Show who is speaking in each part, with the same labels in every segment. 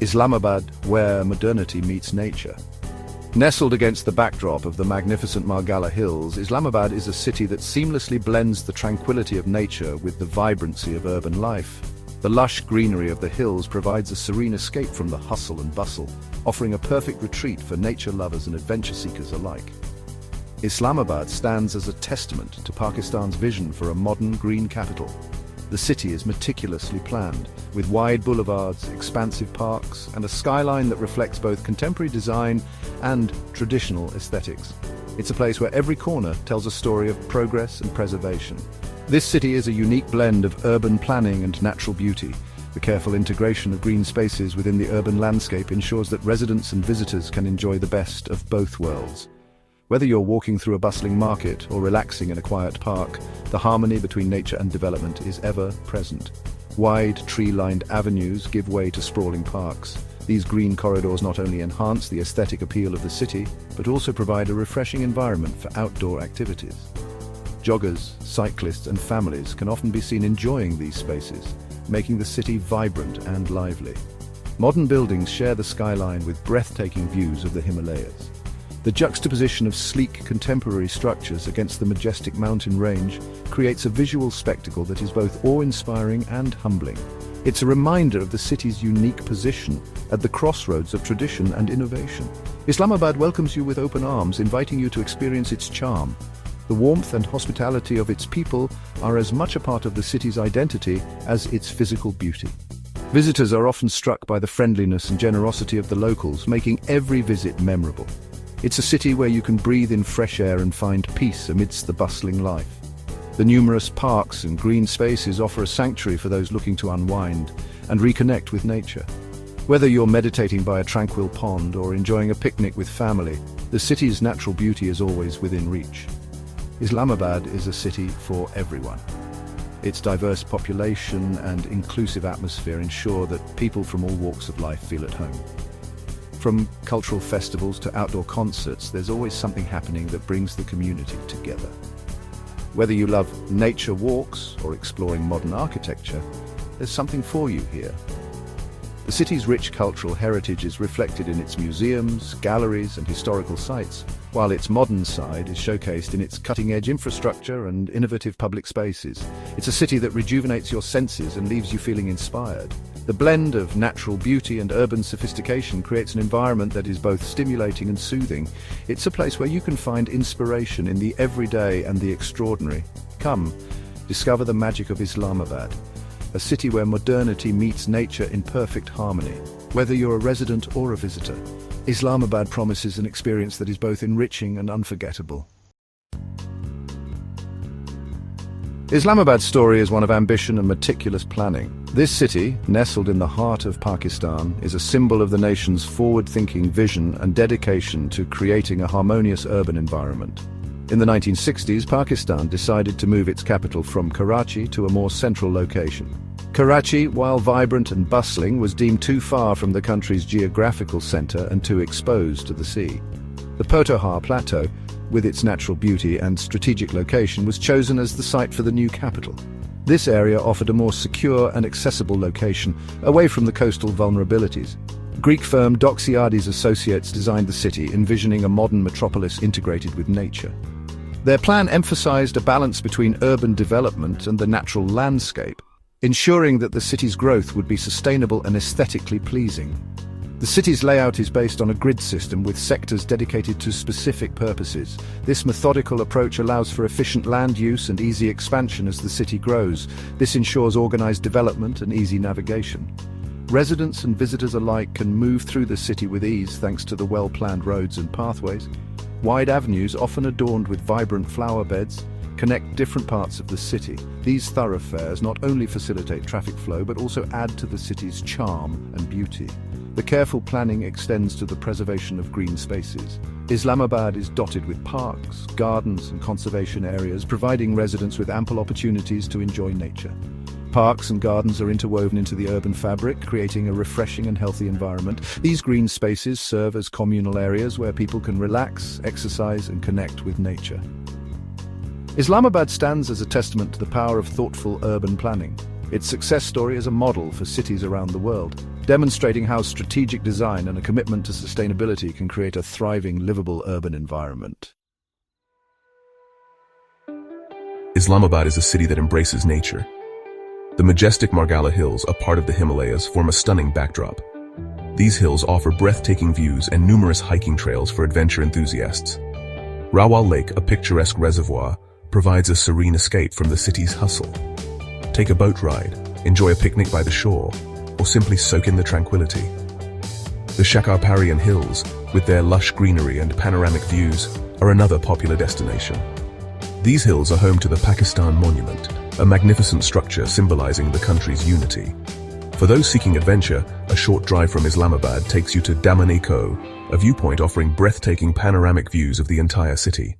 Speaker 1: Islamabad, where modernity meets nature. Nestled against the backdrop of the magnificent Margalla Hills, Islamabad is a city that seamlessly blends the tranquility of nature with the vibrancy of urban life. The lush greenery of the hills provides a serene escape from the hustle and bustle, offering a perfect retreat for nature lovers and adventure seekers alike. Islamabad stands as a testament to Pakistan's vision for a modern green capital. The city is meticulously planned, with wide boulevards, expansive parks, and a skyline that reflects both contemporary design and traditional aesthetics. It's a place where every corner tells a story of progress and preservation. This city is a unique blend of urban planning and natural beauty. The careful integration of green spaces within the urban landscape ensures that residents and visitors can enjoy the best of both worlds. Whether you're walking through a bustling market or relaxing in a quiet park, the harmony between nature and development is ever present. Wide, tree-lined avenues give way to sprawling parks. These green corridors not only enhance the aesthetic appeal of the city, but also provide a refreshing environment for outdoor activities. Joggers, cyclists, and families can often be seen enjoying these spaces, making the city vibrant and lively. Modern buildings share the skyline with breathtaking views of the Himalayas. The juxtaposition of sleek contemporary structures against the majestic mountain range creates a visual spectacle that is both awe-inspiring and humbling. It's a reminder of the city's unique position at the crossroads of tradition and innovation. Islamabad welcomes you with open arms, inviting you to experience its charm. The warmth and hospitality of its people are as much a part of the city's identity as its physical beauty. Visitors are often struck by the friendliness and generosity of the locals, making every visit memorable. It's a city where you can breathe in fresh air and find peace amidst the bustling life. The numerous parks and green spaces offer a sanctuary for those looking to unwind and reconnect with nature. Whether you're meditating by a tranquil pond or enjoying a picnic with family, the city's natural beauty is always within reach. Islamabad is a city for everyone. Its diverse population and inclusive atmosphere ensure that people from all walks of life feel at home. From cultural festivals to outdoor concerts, there's always something happening that brings the community together. Whether you love nature walks or exploring modern architecture, there's something for you here. The city's rich cultural heritage is reflected in its museums, galleries, and historical sites, while its modern side is showcased in its cutting-edge infrastructure and innovative public spaces. It's a city that rejuvenates your senses and leaves you feeling inspired. The blend of natural beauty and urban sophistication creates an environment that is both stimulating and soothing. It's a place where you can find inspiration in the everyday and the extraordinary. Come, discover the magic of Islamabad, a city where modernity meets nature in perfect harmony. Whether you're a resident or a visitor, Islamabad promises an experience that is both enriching and unforgettable. Islamabad's story is one of ambition and meticulous planning. This city, nestled in the heart of Pakistan, is a symbol of the nation's forward-thinking vision and dedication to creating a harmonious urban environment. In the 1960s, Pakistan decided to move its capital from Karachi to a more central location. Karachi, while vibrant and bustling, was deemed too far from the country's geographical center and too exposed to the sea. The Potohar Plateau, with its natural beauty and strategic location, was chosen as the site for the new capital. This area offered a more secure and accessible location, away from the coastal vulnerabilities. Greek firm Doxiadis Associates designed the city, envisioning a modern metropolis integrated with nature. Their plan emphasized a balance between urban development and the natural landscape, ensuring that the city's growth would be sustainable and aesthetically pleasing. The city's layout is based on a grid system with sectors dedicated to specific purposes. This methodical approach allows for efficient land use and easy expansion as the city grows. This ensures organized development and easy navigation. Residents and visitors alike can move through the city with ease thanks to the well-planned roads and pathways. Wide avenues, often adorned with vibrant flower beds, connect different parts of the city. These thoroughfares not only facilitate traffic flow but also add to the city's charm and beauty. The careful planning extends to the preservation of green spaces. Islamabad is dotted with parks, gardens, and conservation areas, providing residents with ample opportunities to enjoy nature. Parks and gardens are interwoven into the urban fabric, creating a refreshing and healthy environment. These green spaces serve as communal areas where people can relax, exercise, and connect with nature. Islamabad stands as a testament to the power of thoughtful urban planning. its success story is a model for cities around the world, demonstrating how strategic design and a commitment to sustainability can create a thriving, livable urban environment.
Speaker 2: Islamabad is a city that embraces nature. The majestic Margalla Hills, a part of the Himalayas, form a stunning backdrop. These hills offer breathtaking views and numerous hiking trails for adventure enthusiasts. Rawal Lake, a picturesque reservoir, provides a serene escape from the city's hustle. Take a boat ride, enjoy a picnic by the shore, or simply soak in the tranquility. The Shakarparian Hills, with their lush greenery and panoramic views, are another popular destination. These hills are home to the Pakistan Monument, a magnificent structure symbolizing the country's unity. For those seeking adventure, a short drive from Islamabad takes you to Daman-e-Ko, a viewpoint offering breathtaking panoramic views of the entire city.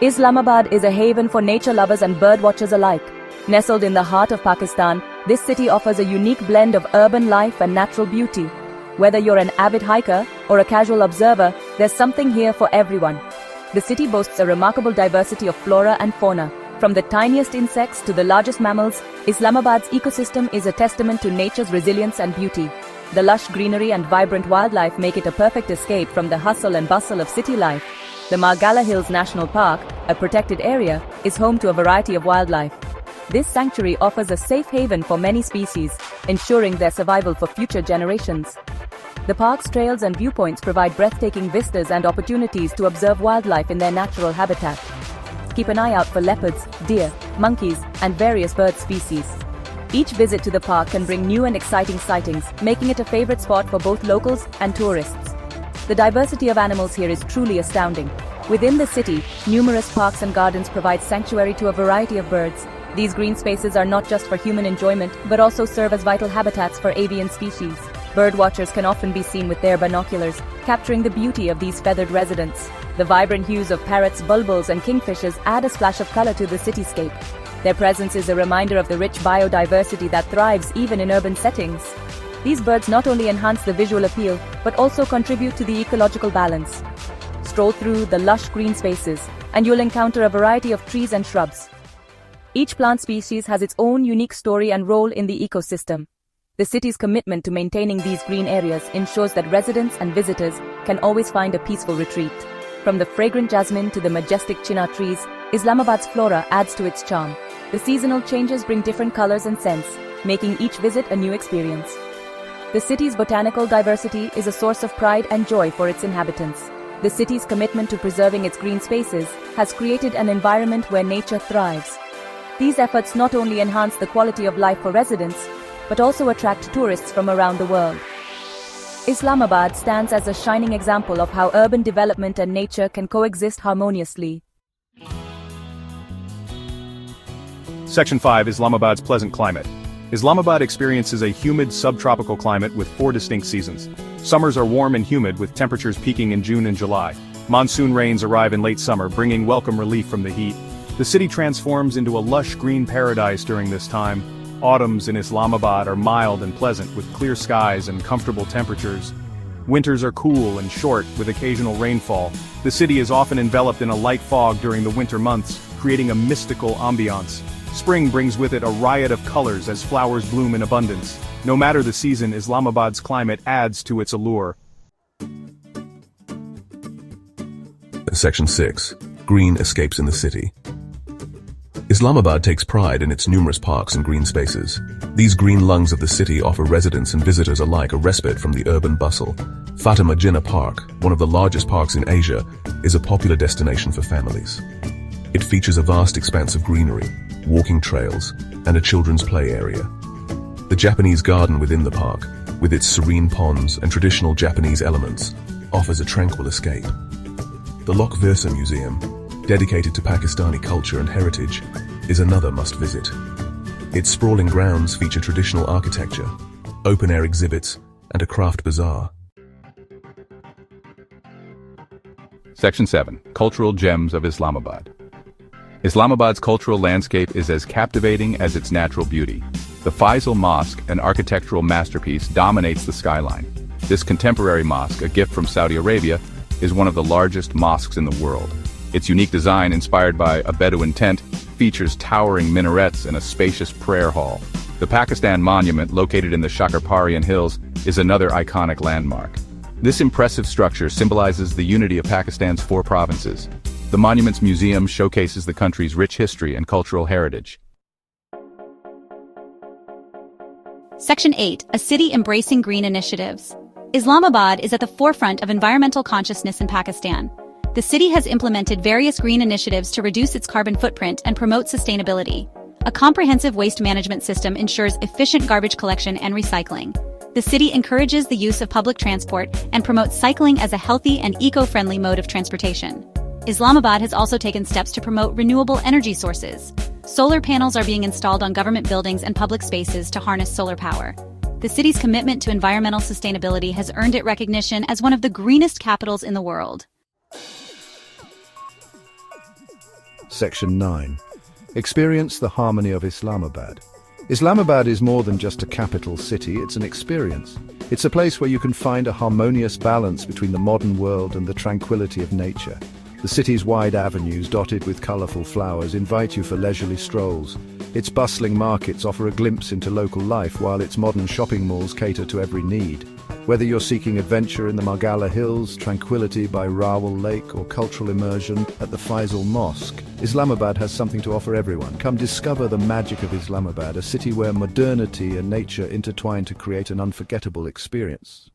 Speaker 3: Islamabad is a haven for nature lovers and birdwatchers alike. Nestled in the heart of Pakistan, this city offers a unique blend of urban life and natural beauty. Whether you're an avid hiker or a casual observer, there's something here for everyone. The city boasts a remarkable diversity of flora and fauna. From the tiniest insects to the largest mammals, Islamabad's ecosystem is a testament to nature's resilience and beauty. The lush greenery and vibrant wildlife make it a perfect escape from the hustle and bustle of city life. The Margalla Hills National Park, a protected area, is home to a variety of wildlife. This sanctuary offers a safe haven for many species, ensuring their survival for future generations. The park's trails and viewpoints provide breathtaking vistas and opportunities to observe wildlife in their natural habitat. Keep an eye out for leopards, deer, monkeys, and various bird species. Each visit to the park can bring new and exciting sightings, making it a favorite spot for both locals and tourists. The diversity of animals here is truly astounding. Within the city, numerous parks and gardens provide sanctuary to a variety of birds. These green spaces are not just for human enjoyment, but also serve as vital habitats for avian species. Birdwatchers can often be seen with their binoculars, capturing the beauty of these feathered residents. The vibrant hues of parrots, bulbuls, and kingfishers add a splash of color to the cityscape. Their presence is a reminder of the rich biodiversity that thrives even in urban settings. These birds not only enhance the visual appeal, but also contribute to the ecological balance. Stroll through the lush green spaces, and you'll encounter a variety of trees and shrubs. Each plant species has its own unique story and role in the ecosystem. The city's commitment to maintaining these green areas ensures that residents and visitors can always find a peaceful retreat. From the fragrant jasmine to the majestic chinar trees, Islamabad's flora adds to its charm. The seasonal changes bring different colors and scents, making each visit a new experience. The city's botanical diversity is a source of pride and joy for its inhabitants. The city's commitment to preserving its green spaces has created an environment where nature thrives. These efforts not only enhance the quality of life for residents, but also attract tourists from around the world. Islamabad stands as a shining example of how urban development and nature can coexist harmoniously.
Speaker 4: Section 5. Islamabad's pleasant climate. Islamabad experiences a humid subtropical climate with 4 distinct seasons. Summers are warm and humid with temperatures peaking in June and July. Monsoon rains arrive in late summer, bringing welcome relief from the heat. The city transforms into a lush green paradise during this time. Autumns in Islamabad are mild and pleasant with clear skies and comfortable temperatures. Winters are cool and short with occasional rainfall. The city is often enveloped in a light fog during the winter months, creating a mystical ambiance. Spring brings with it a riot of colors as flowers bloom in abundance. No matter the season, Islamabad's climate adds to its allure.
Speaker 2: Section 6. Green escapes in the city. Islamabad takes pride in its numerous parks and green spaces. These green lungs of the city offer residents and visitors alike a respite from the urban bustle. Fatima Jinnah Park, one of the largest parks in Asia, is a popular destination for families. It features a vast expanse of greenery, walking trails, and a children's play area. The Japanese garden within the park, with its serene ponds and traditional Japanese elements, offers a tranquil escape. The Lok Virsa Museum, dedicated to Pakistani culture and heritage, is another must-visit. Its sprawling grounds feature traditional architecture, open-air exhibits, and a craft bazaar.
Speaker 5: Section 7. Cultural Gems of Islamabad. Islamabad's cultural landscape is as captivating as its natural beauty. The Faisal Mosque, an architectural masterpiece, dominates the skyline. This contemporary mosque, a gift from Saudi Arabia, is one of the largest mosques in the world. Its unique design, inspired by a Bedouin tent, features towering minarets and a spacious prayer hall. The Pakistan Monument, located in the Shakarparian Hills, is another iconic landmark. This impressive structure symbolizes the unity of Pakistan's 4 provinces. The monument's museum showcases the country's rich history and cultural heritage.
Speaker 6: Section 8, a city embracing green initiatives. Islamabad is at the forefront of environmental consciousness in Pakistan. The city has implemented various green initiatives to reduce its carbon footprint and promote sustainability. A comprehensive waste management system ensures efficient garbage collection and recycling. The city encourages the use of public transport and promotes cycling as a healthy and eco-friendly mode of transportation. Islamabad has also taken steps to promote renewable energy sources. Solar panels are being installed on government buildings and public spaces to harness solar power. The city's commitment to environmental sustainability has earned it recognition as one of the greenest capitals in the world.
Speaker 1: Section 9. Experience the harmony of Islamabad. Islamabad is more than just a capital city, it's an experience. It's a place where you can find a harmonious balance between the modern world and the tranquility of nature. The city's wide avenues, dotted with colorful flowers, invite you for leisurely strolls. Its bustling markets offer a glimpse into local life, while its modern shopping malls cater to every need. Whether you're seeking adventure in the Margalla Hills, tranquility by Rawal Lake, or cultural immersion at the Faisal Mosque, Islamabad has something to offer everyone. Come discover the magic of Islamabad, a city where modernity and nature intertwine to create an unforgettable experience.